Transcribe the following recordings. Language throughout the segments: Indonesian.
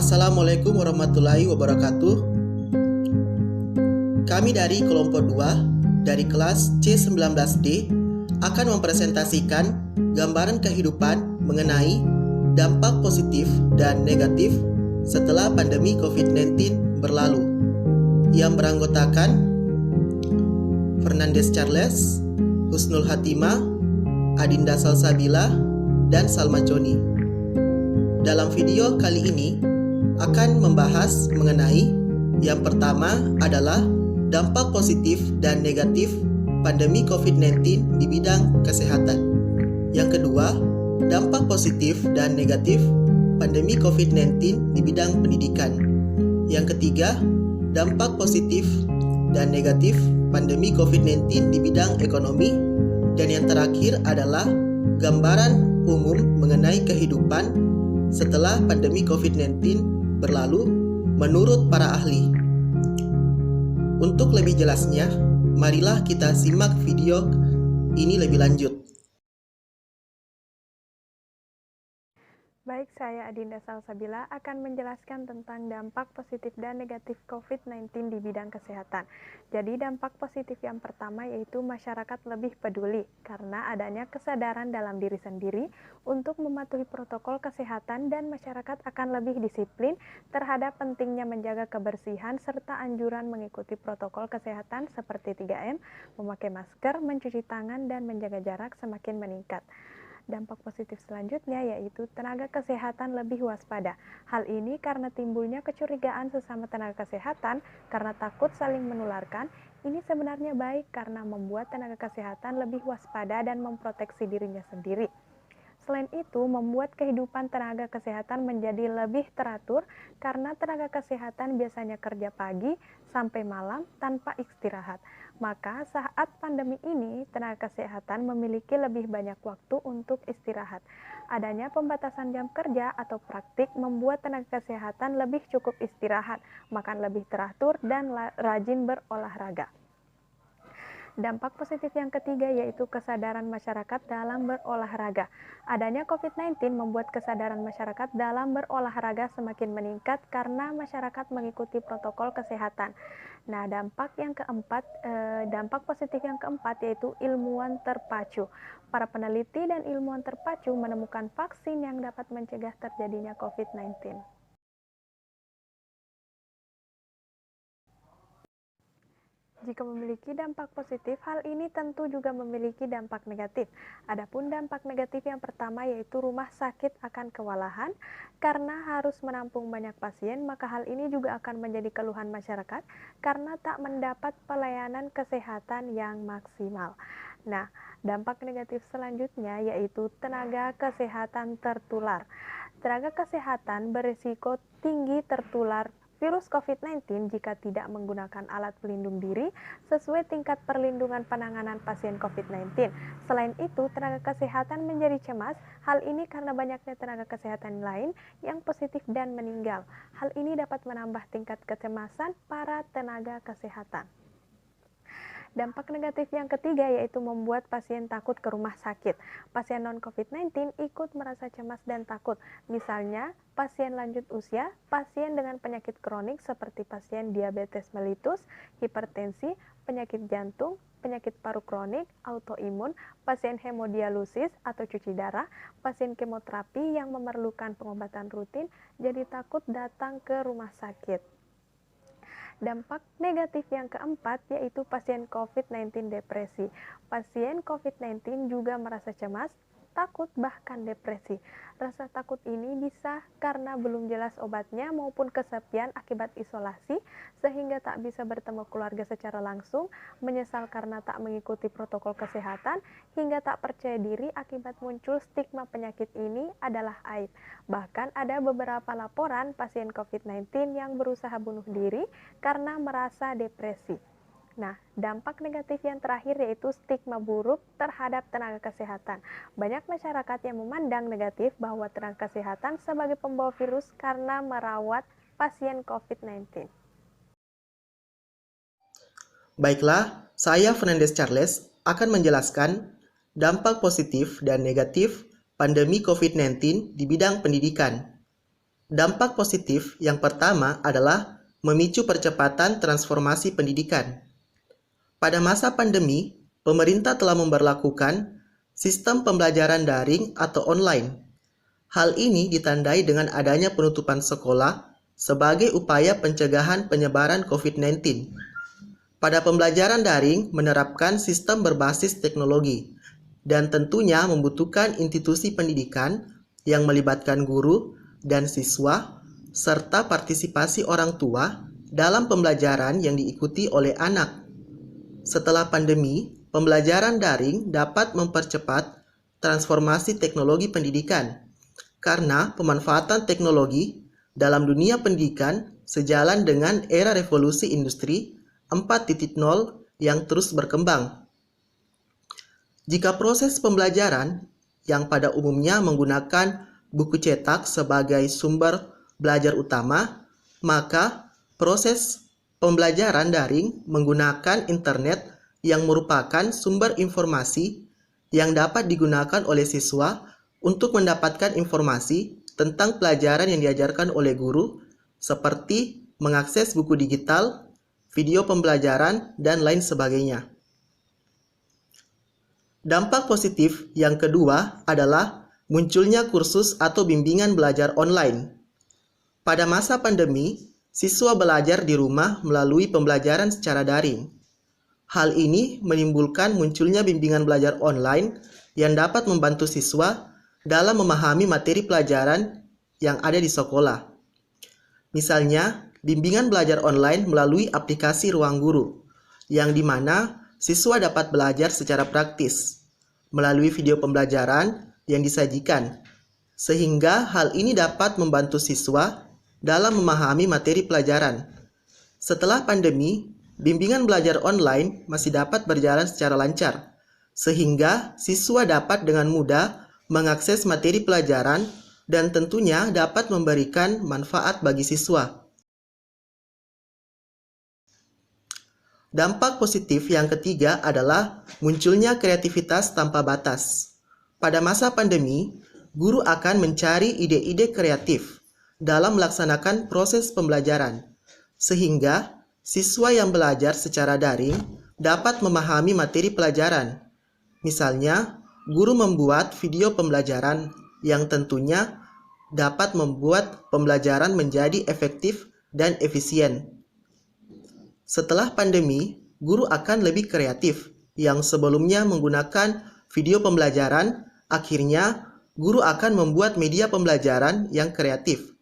Assalamualaikum warahmatullahi wabarakatuh. Kami dari kelompok 2 dari kelas C19D akan mempresentasikan gambaran kehidupan mengenai dampak positif dan negatif setelah pandemi COVID-19 berlalu, yang beranggotakan Fernandes Charles, Husnul Hatimah, Adinda Salsabila, dan Salma Joni. Dalam video kali ini akan membahas mengenai yang pertama adalah dampak positif dan negatif pandemi COVID-19 di bidang kesehatan. Yang kedua, dampak positif dan negatif pandemi COVID-19 di bidang pendidikan. Yang ketiga, dampak positif dan negatif pandemi COVID-19 di bidang ekonomi. Dan yang terakhir adalah gambaran umum mengenai kehidupan setelah pandemi COVID-19 berlalu menurut para ahli. Untuk lebih jelasnya, marilah kita simak video ini lebih lanjut. Baik, saya Adinda Salsabila akan menjelaskan tentang dampak positif dan negatif COVID-19 di bidang kesehatan. Jadi dampak positif yang pertama yaitu masyarakat lebih peduli karena adanya kesadaran dalam diri sendiri untuk mematuhi protokol kesehatan dan masyarakat akan lebih disiplin terhadap pentingnya menjaga kebersihan serta anjuran mengikuti protokol kesehatan seperti 3M, memakai masker, mencuci tangan, dan menjaga jarak semakin meningkat. Dampak positif selanjutnya yaitu tenaga kesehatan lebih waspada. Hal ini karena timbulnya kecurigaan sesama tenaga kesehatan karena takut saling menularkan. Ini sebenarnya baik karena membuat tenaga kesehatan lebih waspada dan memproteksi dirinya sendiri. Selain itu, membuat kehidupan tenaga kesehatan menjadi lebih teratur karena tenaga kesehatan biasanya kerja pagi sampai malam tanpa istirahat. Maka saat pandemi ini, tenaga kesehatan memiliki lebih banyak waktu untuk istirahat. Adanya pembatasan jam kerja atau praktik membuat tenaga kesehatan lebih cukup istirahat, makan lebih teratur, dan rajin berolahraga. Dampak positif yang ketiga yaitu kesadaran masyarakat dalam berolahraga. Adanya COVID-19 membuat kesadaran masyarakat dalam berolahraga semakin meningkat karena masyarakat mengikuti protokol kesehatan. Nah, dampak positif yang keempat yaitu ilmuwan terpacu. Para peneliti dan ilmuwan terpacu menemukan vaksin yang dapat mencegah terjadinya COVID-19. Jika memiliki dampak positif, hal ini tentu juga memiliki dampak negatif. Adapun dampak negatif yang pertama yaitu rumah sakit akan kewalahan karena harus menampung banyak pasien, maka hal ini juga akan menjadi keluhan masyarakat karena tak mendapat pelayanan kesehatan yang maksimal. Nah, dampak negatif selanjutnya yaitu tenaga kesehatan tertular. Tenaga kesehatan berisiko tinggi tertular virus COVID-19 jika tidak menggunakan alat pelindung diri sesuai tingkat perlindungan penanganan pasien COVID-19. Selain itu, tenaga kesehatan menjadi cemas. Hal ini karena banyaknya tenaga kesehatan lain yang positif dan meninggal. Hal ini dapat menambah tingkat kecemasan para tenaga kesehatan. Dampak negatif yang ketiga yaitu membuat pasien takut ke rumah sakit. Pasien non-COVID-19 ikut merasa cemas dan takut. Misalnya, pasien lanjut usia, pasien dengan penyakit kronik seperti pasien diabetes mellitus, hipertensi, penyakit jantung, penyakit paru kronik, autoimun, pasien hemodialisis atau cuci darah, pasien kemoterapi yang memerlukan pengobatan rutin, jadi takut datang ke rumah sakit. Dampak negatif yang keempat yaitu pasien COVID-19 depresi. Pasien COVID-19 juga merasa cemas, takut, bahkan depresi. Rasa takut ini bisa karena belum jelas obatnya maupun kesepian akibat isolasi sehingga tak bisa bertemu keluarga secara langsung, menyesal karena tak mengikuti protokol kesehatan, hingga tak percaya diri akibat muncul stigma penyakit ini adalah aib. Bahkan ada beberapa laporan pasien COVID-19 yang berusaha bunuh diri karena merasa depresi. Nah, dampak negatif yang terakhir yaitu stigma buruk terhadap tenaga kesehatan. Banyak masyarakat yang memandang negatif bahwa tenaga kesehatan sebagai pembawa virus karena merawat pasien COVID-19. Baiklah, saya Fernandes Charles akan menjelaskan dampak positif dan negatif pandemi COVID-19 di bidang pendidikan. Dampak positif yang pertama adalah memicu percepatan transformasi pendidikan. Pada masa pandemi, pemerintah telah memberlakukan sistem pembelajaran daring atau online. Hal ini ditandai dengan adanya penutupan sekolah sebagai upaya pencegahan penyebaran COVID-19. Pada pembelajaran daring menerapkan sistem berbasis teknologi dan tentunya membutuhkan institusi pendidikan yang melibatkan guru dan siswa serta partisipasi orang tua dalam pembelajaran yang diikuti oleh anak. Setelah pandemi, pembelajaran daring dapat mempercepat transformasi teknologi pendidikan karena pemanfaatan teknologi dalam dunia pendidikan sejalan dengan era revolusi industri 4.0 yang terus berkembang. Jika proses pembelajaran yang pada umumnya menggunakan buku cetak sebagai sumber belajar utama, maka proses pembelajaran daring menggunakan internet yang merupakan sumber informasi yang dapat digunakan oleh siswa untuk mendapatkan informasi tentang pelajaran yang diajarkan oleh guru, seperti mengakses buku digital, video pembelajaran, dan lain sebagainya. Dampak positif yang kedua adalah munculnya kursus atau bimbingan belajar online. Pada masa pandemi, siswa belajar di rumah melalui pembelajaran secara daring. Hal ini menimbulkan munculnya bimbingan belajar online yang dapat membantu siswa dalam memahami materi pelajaran yang ada di sekolah. Misalnya, bimbingan belajar online melalui aplikasi Ruang Guru, yang dimana siswa dapat belajar secara praktis melalui video pembelajaran yang disajikan, sehingga hal ini dapat membantu siswa dalam memahami materi pelajaran. Setelah pandemi, bimbingan belajar online masih dapat berjalan secara lancar, sehingga siswa dapat dengan mudah mengakses materi pelajaran dan tentunya dapat memberikan manfaat bagi siswa. Dampak positif yang ketiga adalah munculnya kreativitas tanpa batas. Pada masa pandemi, guru akan mencari ide-ide kreatif dalam melaksanakan proses pembelajaran, sehingga siswa yang belajar secara daring dapat memahami materi pelajaran. Misalnya, guru membuat video pembelajaran yang tentunya dapat membuat pembelajaran menjadi efektif dan efisien. Setelah pandemi, guru akan lebih kreatif yang sebelumnya menggunakan video pembelajaran. Akhirnya, guru akan membuat media pembelajaran yang kreatif,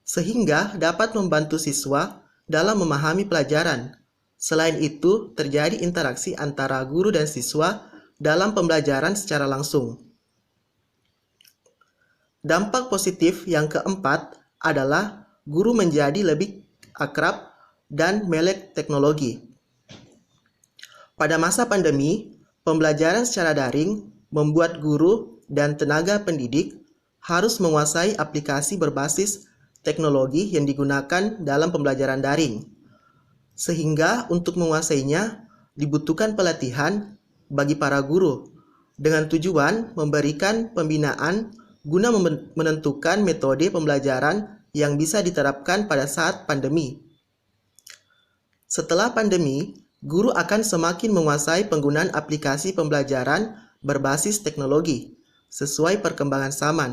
sehingga dapat membantu siswa dalam memahami pelajaran. Selain itu, terjadi interaksi antara guru dan siswa dalam pembelajaran secara langsung. Dampak positif yang keempat adalah guru menjadi lebih akrab dan melek teknologi. Pada masa pandemi, pembelajaran secara daring membuat guru dan tenaga pendidik harus menguasai aplikasi berbasis teknologi yang digunakan dalam pembelajaran daring. Sehingga untuk menguasainya dibutuhkan pelatihan bagi para guru dengan tujuan memberikan pembinaan guna menentukan metode pembelajaran yang bisa diterapkan pada saat pandemi. Setelah pandemi, guru akan semakin menguasai penggunaan aplikasi pembelajaran berbasis teknologi sesuai perkembangan zaman.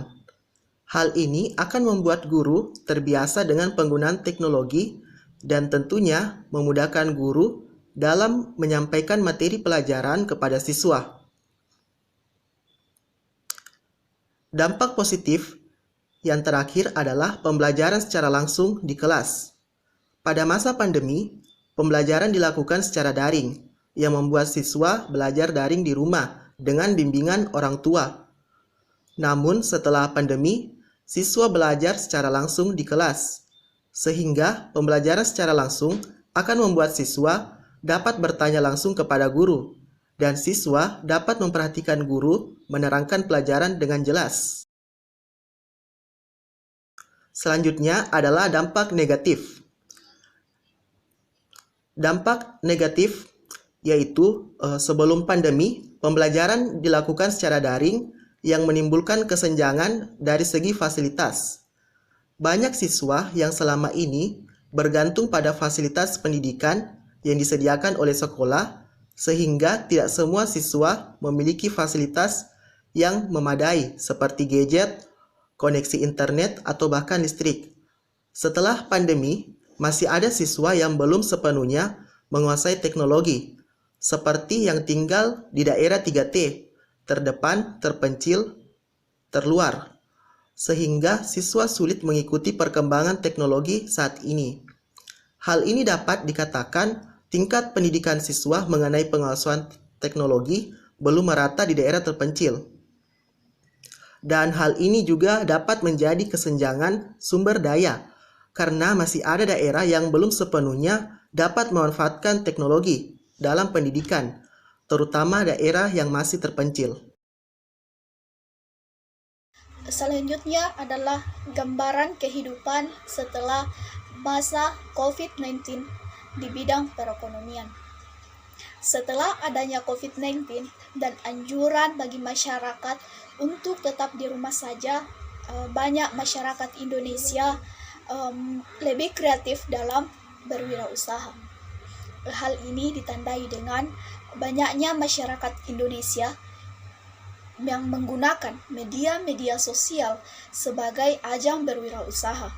Hal ini akan membuat guru terbiasa dengan penggunaan teknologi dan tentunya memudahkan guru dalam menyampaikan materi pelajaran kepada siswa. Dampak positif yang terakhir adalah pembelajaran secara langsung di kelas. Pada masa pandemi, pembelajaran dilakukan secara daring, yang membuat siswa belajar daring di rumah dengan bimbingan orang tua. Namun setelah pandemi, siswa belajar secara langsung di kelas, sehingga pembelajaran secara langsung akan membuat siswa dapat bertanya langsung kepada guru, dan siswa dapat memperhatikan guru menerangkan pelajaran dengan jelas. Selanjutnya adalah dampak negatif. Dampak negatif yaitu sebelum pandemi, pembelajaran dilakukan secara daring yang menimbulkan kesenjangan dari segi fasilitas. Banyak siswa yang selama ini bergantung pada fasilitas pendidikan yang disediakan oleh sekolah, sehingga tidak semua siswa memiliki fasilitas yang memadai seperti gadget, koneksi internet, atau bahkan listrik. Setelah pandemi, masih ada siswa yang belum sepenuhnya menguasai teknologi, seperti yang tinggal di daerah 3T, terdepan, terpencil, terluar, sehingga siswa sulit mengikuti perkembangan teknologi saat ini. Hal ini dapat dikatakan tingkat pendidikan siswa mengenai pengasuhan teknologi belum merata di daerah terpencil. Dan hal ini juga dapat menjadi kesenjangan sumber daya, karena masih ada daerah yang belum sepenuhnya dapat memanfaatkan teknologi dalam pendidikan, terutama daerah yang masih terpencil. Selanjutnya adalah gambaran kehidupan setelah masa COVID-19 di bidang perekonomian. Setelah adanya COVID-19 dan anjuran bagi masyarakat untuk tetap di rumah saja, banyak masyarakat Indonesia lebih kreatif dalam berwirausaha. Hal ini ditandai dengan banyaknya masyarakat Indonesia yang menggunakan media-media sosial sebagai ajang berwirausaha.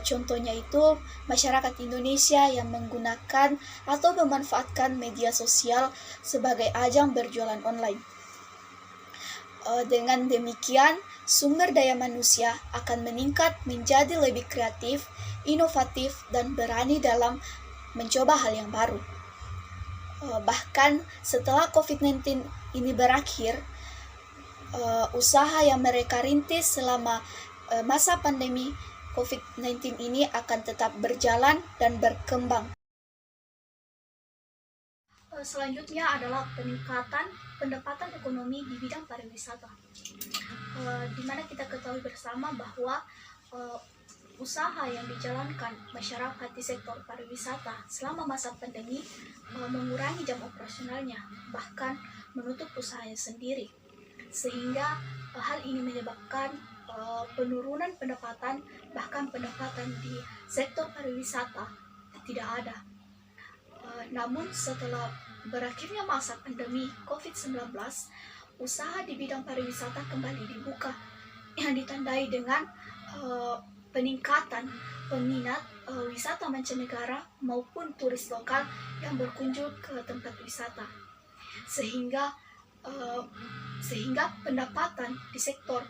Contohnya itu masyarakat Indonesia yang menggunakan atau memanfaatkan media sosial sebagai ajang berjualan online. Dengan demikian, sumber daya manusia akan meningkat menjadi lebih kreatif, inovatif, dan berani dalam mencoba hal yang baru. Bahkan setelah COVID-19 ini berakhir, usaha yang mereka rintis selama masa pandemi COVID-19 ini akan tetap berjalan dan berkembang. Selanjutnya adalah peningkatan pendapatan ekonomi di bidang pariwisata, di mana kita ketahui bersama bahwa usaha yang dijalankan masyarakat di sektor pariwisata selama masa pandemi mengurangi jam operasionalnya, bahkan menutup usahanya sendiri, sehingga hal ini menyebabkan penurunan pendapatan, bahkan pendapatan di sektor pariwisata tidak ada. Namun setelah berakhirnya masa pandemi COVID-19, usaha di bidang pariwisata kembali dibuka, yang ditandai dengan peningkatan peminat wisata mancanegara maupun turis lokal yang berkunjung ke tempat wisata, sehingga pendapatan di sektor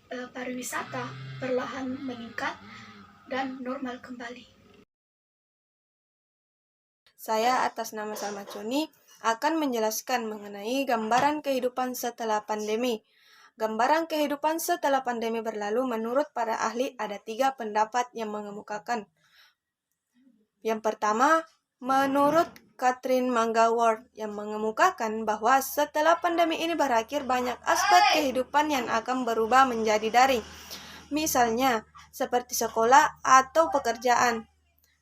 pariwisata perlahan meningkat dan normal kembali. Saya atas nama Salma Cuni akan menjelaskan mengenai gambaran kehidupan setelah pandemi. Gambaran kehidupan setelah pandemi berlalu menurut para ahli ada 3 pendapat yang mengemukakan. Yang pertama, menurut Catherine Manga-Ward yang mengemukakan bahwa setelah pandemi ini berakhir banyak aspek kehidupan yang akan berubah menjadi daring. Misalnya, seperti sekolah atau pekerjaan.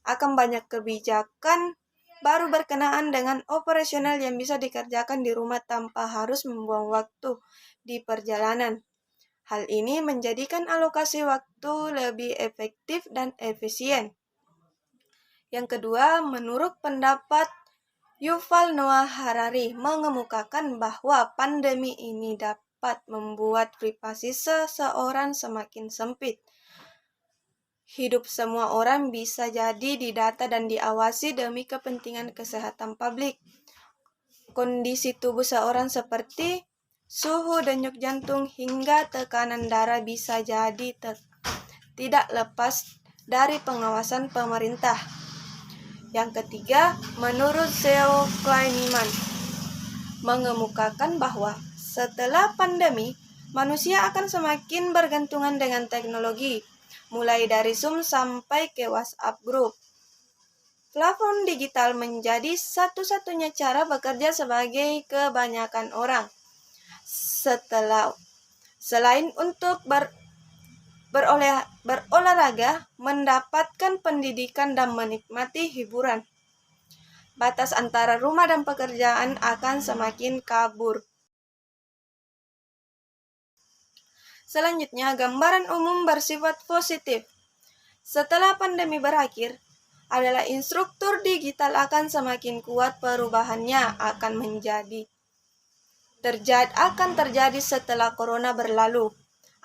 Akan banyak kebijakan baru berkenaan dengan operasional yang bisa dikerjakan di rumah tanpa harus membuang waktu di perjalanan. Hal ini menjadikan alokasi waktu lebih efektif dan efisien. Yang kedua, menurut pendapat Yuval Noah Harari mengemukakan bahwa pandemi ini dapat membuat privasi seseorang semakin sempit. Hidup semua orang bisa jadi didata dan diawasi demi kepentingan kesehatan publik. Kondisi tubuh seorang seperti suhu, denyut jantung, hingga tekanan darah bisa jadi tidak lepas dari pengawasan pemerintah. Yang ketiga, menurut Theo Kleineman mengemukakan bahwa setelah pandemi, manusia akan semakin bergantungan dengan teknologi, mulai dari Zoom sampai ke WhatsApp Group. Platform digital menjadi satu-satunya cara bekerja sebagai kebanyakan orang. Selain untuk berolahraga, mendapatkan pendidikan dan menikmati hiburan, batas antara rumah dan pekerjaan akan semakin kabur. Selanjutnya, gambaran umum bersifat positif. Setelah pandemi berakhir, adalah instruktur digital akan semakin kuat perubahannya akan terjadi setelah corona berlalu.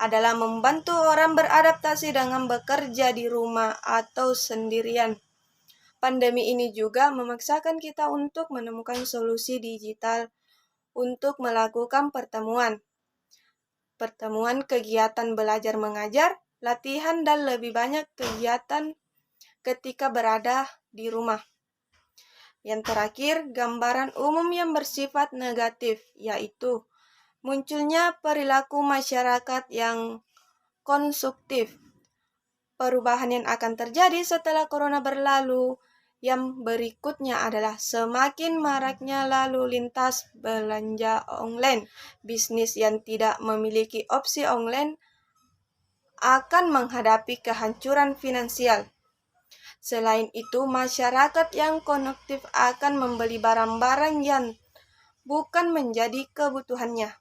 Adalah membantu orang beradaptasi dengan bekerja di rumah atau sendirian. Pandemi ini juga memaksakan kita untuk menemukan solusi digital untuk melakukan pertemuan, kegiatan belajar mengajar, latihan, dan lebih banyak kegiatan ketika berada di rumah. Yang terakhir, gambaran umum yang bersifat negatif, yaitu munculnya perilaku masyarakat yang konsumtif. Perubahan yang akan terjadi setelah corona berlalu. Yang berikutnya adalah semakin maraknya lalu lintas belanja online. Bisnis yang tidak memiliki opsi online akan menghadapi kehancuran finansial. Selain itu, masyarakat yang konsumtif akan membeli barang-barang yang bukan menjadi kebutuhannya.